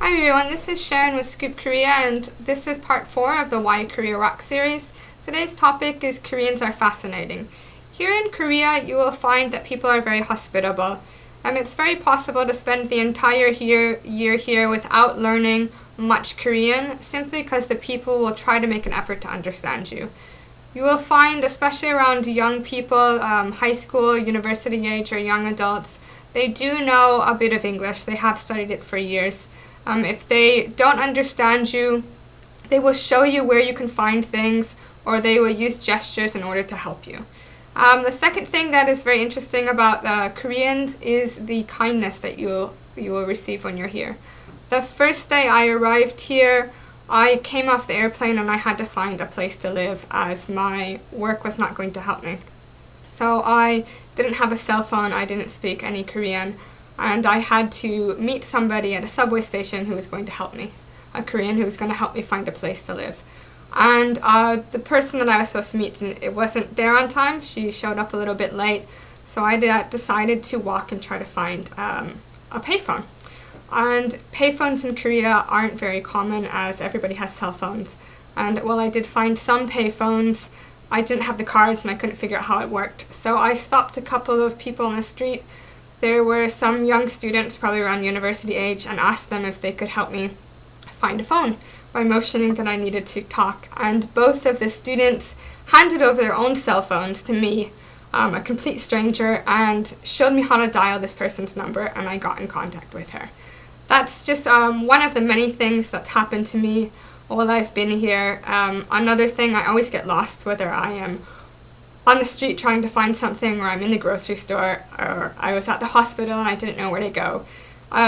Hi everyone, this is Sharon with Scoop Korea, and this is part 4 of the Why Korea Rock series. Today's topic is Koreans are fascinating. Here in Korea, you will find that people are very hospitable. It's very possible to spend the entire year here without learning much Korean, simply because the people will try to make an effort to understand you. You will find, especially around young people, high school, university age, or young adults, they do know a bit of English. They have studied it for years. If they don't understand you, they will show you where you can find things, or they will use gestures in order to help you. The second thing that is very interesting about the Koreans is the kindness that you will receive when you're here. The first day I arrived here, I came off the airplane and I had to find a place to live as my work was not going to help me. So I didn't have a cell phone, I didn't speak any Korean, and I had to meet somebody at a subway station who was going to help me, a Korean who was going to help me find a place to live. And the person that I was supposed to meet, it wasn't there on time. She showed up a little bit late, so I decided to walk and try to find a payphone. And payphones in Korea aren't very common, as everybody has cell phones. And while I did find some payphones, I didn't have the cards and I couldn't figure out how it worked. So I stopped a couple of people on the street. There were some young students, probably around university age, and asked them if they could help me find a phone by motioning that I needed to talk. And both of the students handed over their own cell phones to me, a complete stranger, and showed me how to dial this person's number, and I got in contact with her. That's just one of the many things that's happened to me while I've been here. Another thing, I always get lost, whether I am on the street trying to find something, or I'm in the grocery store, or I was at the hospital and I didn't know where to go.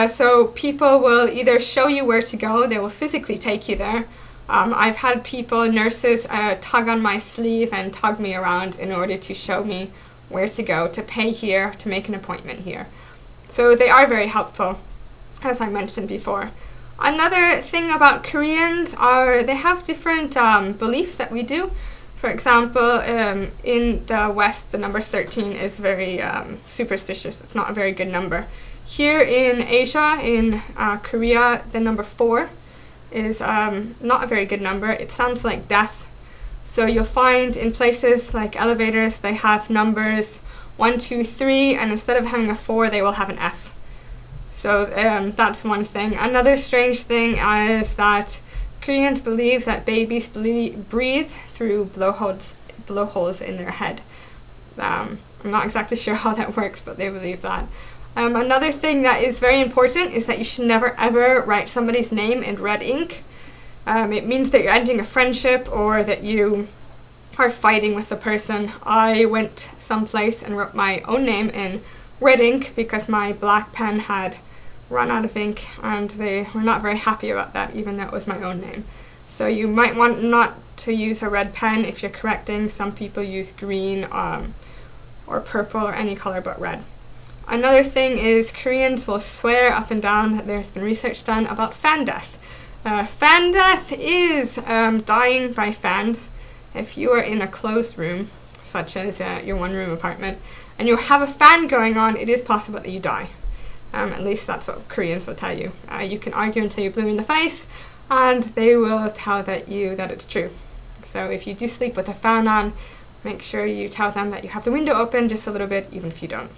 So people will either show you where to go, they will physically take you there. I've had people, nurses, tug on my sleeve and tug me around in order to show me where to go, to pay here, to make an appointment here. So they are very helpful, as I mentioned before. Another thing about Koreans are they have different beliefs that we do. For example, in the West, the number 13 is very superstitious. It's not a very good number. Here in Asia, in Korea, the number 4 is not a very good number. It sounds like death. So you'll find in places like elevators, they have numbers 1, 2, 3, and instead of having a 4, they will have an F. So that's one thing. Another strange thing is that Koreans believe that babies breathe through blowholes in their head. I'm not exactly sure how that works, but they believe that. Another thing that is very important is that you should never ever write somebody's name in red ink. It means that you're ending a friendship or that you are fighting with the person. I went someplace and wrote my own name in red ink because my black pen had run out of ink, and they were not very happy about that, even though it was my own name. So you might want not to use a red pen if you're correcting. Some people use green or purple or any color but red. Another thing is Koreans will swear up and down that there's been research done about fan death. Fan death is dying by fans. If you are in a closed room, such as your one-room apartment, and you have a fan going on, it is possible that you die. At least that's what Koreans will tell you. You can argue until you're blue in the face, and they will tell that it's true. So if you do sleep with a fan on, make sure you tell them that you have the window open just a little bit, even if you don't.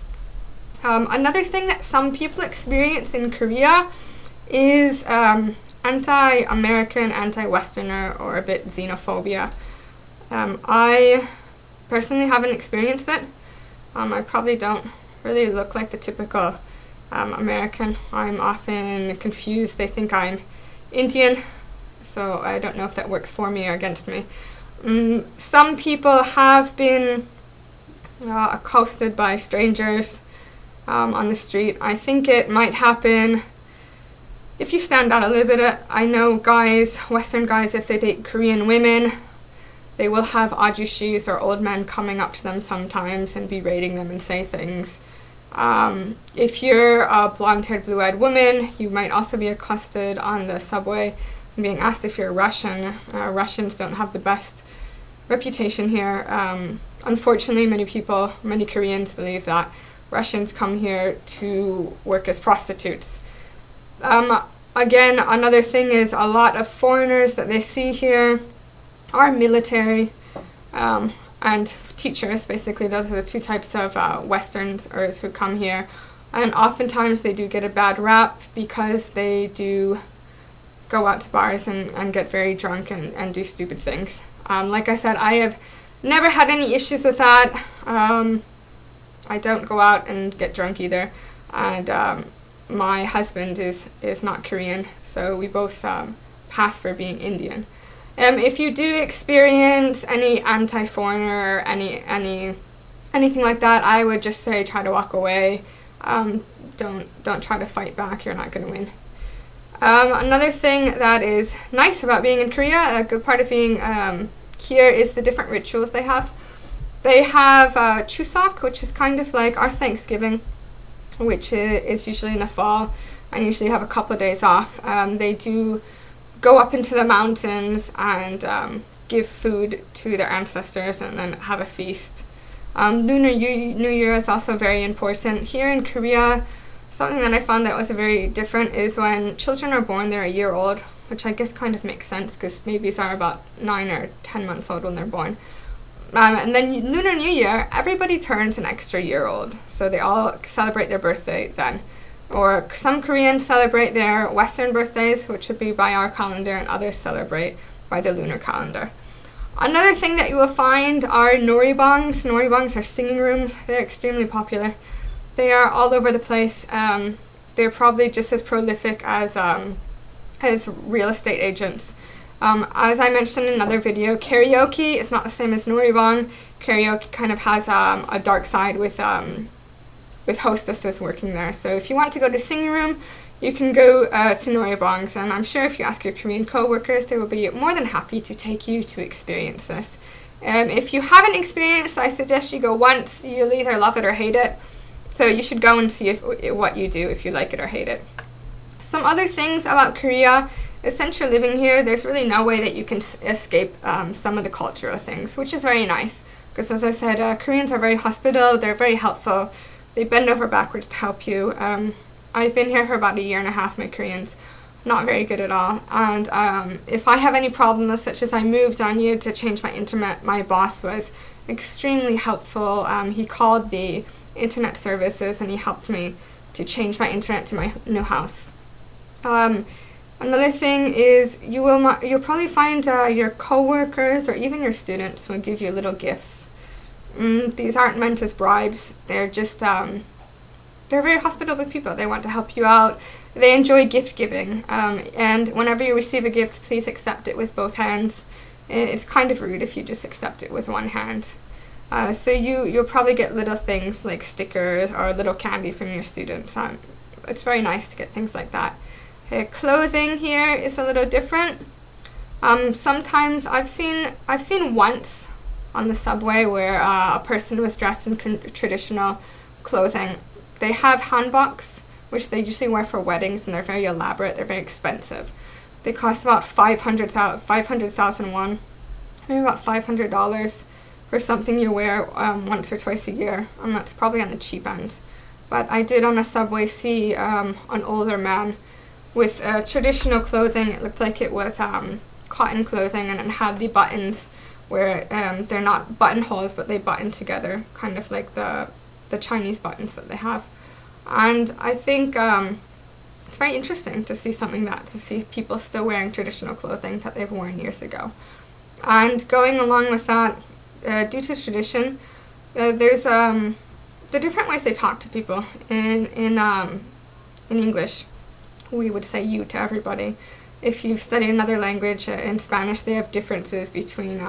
Another thing that some people experience in Korea is anti-American, anti-Westerner, or a bit xenophobia. I personally haven't experienced it. I probably don't really look like the typical American. I'm often confused. They think I'm Indian, so I don't know if that works for me or against me. Some people have been accosted by strangers on the street. I think it might happen if you stand out a little bit. I know guys, Western guys, if they date Korean women, they will have ajushis or old men coming up to them sometimes and berating them and say things. If you're a blonde-haired, blue-eyed woman, you might also be accosted on the subway and being asked if you're Russian. Russians don't have the best reputation here. Unfortunately, many Koreans believe that Russians come here to work as prostitutes. Again, another thing is a lot of foreigners that they see here are military and teachers. Basically, those are the two types of Westerners who come here. And oftentimes they do get a bad rap because they do go out to bars and get very drunk and do stupid things. Like I said, I have never had any issues with that. I don't go out and get drunk either. And my husband is not Korean, so we both pass for being Indian. If you do experience any anti-foreigner or anything like that, I would just say try to walk away. Don't try to fight back. You're not going to win. Another thing that is nice about being in Korea, a good part of being here, is the different rituals they have. They have Chuseok, which is kind of like our Thanksgiving, which is usually in the fall, and usually have a couple of days off. They do go up into the mountains and give food to their ancestors and then have a feast. Lunar New Year is also very important. Here in Korea, something that I found that was very different is when children are born, they're a year old, which I guess kind of makes sense because babies are about 9 or 10 months old when they're born. And then Lunar New Year, everybody turns an extra year old. So they all celebrate their birthday then. Or some Koreans celebrate their Western birthdays, which would be by our calendar, and others celebrate by the lunar calendar. Another thing that you will find are noribangs. Noribangs are singing rooms. They're extremely popular. They are all over the place. They're probably just as prolific as real estate agents. As I mentioned in another video, karaoke is not the same as noribang. Karaoke kind of has a dark side with hostesses working there. So if you want to go to singing room, you can go to noribangs, and I'm sure if you ask your Korean co-workers, they will be more than happy to take you to experience this. If you haven't experienced, I suggest you go once. You'll either love it or hate it. So you should go and see what you do, if you like it or hate it. Some other things about Korea is since you're living here, there's really no way that you can escape some of the cultural things, which is very nice. Because as I said, Koreans are very hospitable, they're very helpful. They bend over backwards to help you. I've been here for about a year and a half. My Korean's not very good at all. And if I have any problems, such as I moved on you to change my internet, my boss was extremely helpful. He called the internet services and he helped me to change my internet to my new house. Another thing is you'll probably find your co-workers or even your students will give you little gifts. These aren't meant as bribes. They're just they're very hospitable people. They want to help you out. They enjoy gift giving. And whenever you receive a gift, please accept it with both hands. It's kind of rude if you just accept it with one hand. So you'll probably get little things like stickers or little candy from your students. It's very nice to get things like that. Clothing here is a little different. Sometimes I've seen once on the subway where a person was dressed in traditional clothing. They have hanboks, which they usually wear for weddings, and they're very elaborate. They're very expensive. They cost about 500,000 won, maybe about $500 for something you wear once or twice a year, and that's probably on the cheap end. But I did on a subway see an older man with traditional clothing. It looked like it was cotton clothing, and it had the buttons where they're not buttonholes, but they button together, kind of like the Chinese buttons that they have. And I think it's very interesting to see to see people still wearing traditional clothing that they've worn years ago. And going along with that, due to tradition, there's the different ways they talk to people. In English, we would say you to everybody. If you've studied another language, in Spanish, they have differences between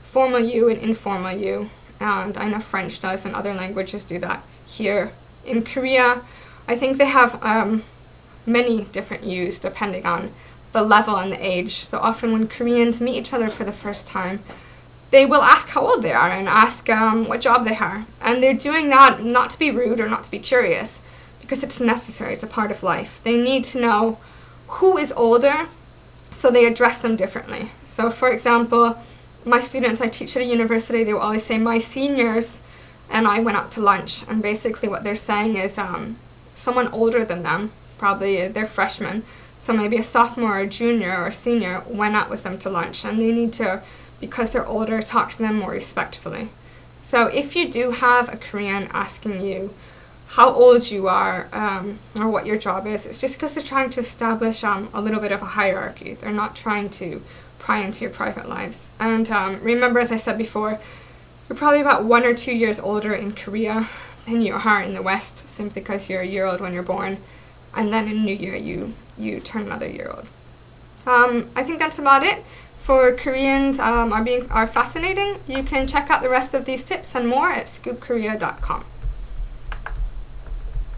formal you and informal you. And I know French does, and other languages do that. Here in Korea, I think they have many different yous depending on the level and the age. So often when Koreans meet each other for the first time, they will ask how old they are and ask what job they are. And they're doing that not to be rude or not to be curious, because it's necessary, it's a part of life. They need to know who is older, so they address them differently. So for example, my students, I teach at a university, they will always say, my seniors and I went out to lunch. And basically what they're saying is someone older than them, probably they're freshmen, So maybe a sophomore or junior or senior went out with them to lunch, and they need to, because they're older, talk to them more respectfully. So if you do have a Korean asking you how old you are or what your job is, it's just because they're trying to establish a little bit of a hierarchy. They're not trying to pry into your private lives. And remember, as I said before, you're probably about 1 or 2 years older in Korea than you are in the West, simply because you're a year old when you're born, and then in New Year you turn another year old. I think that's about it for Koreans are fascinating. You can check out the rest of these tips and more at scoopkorea.com.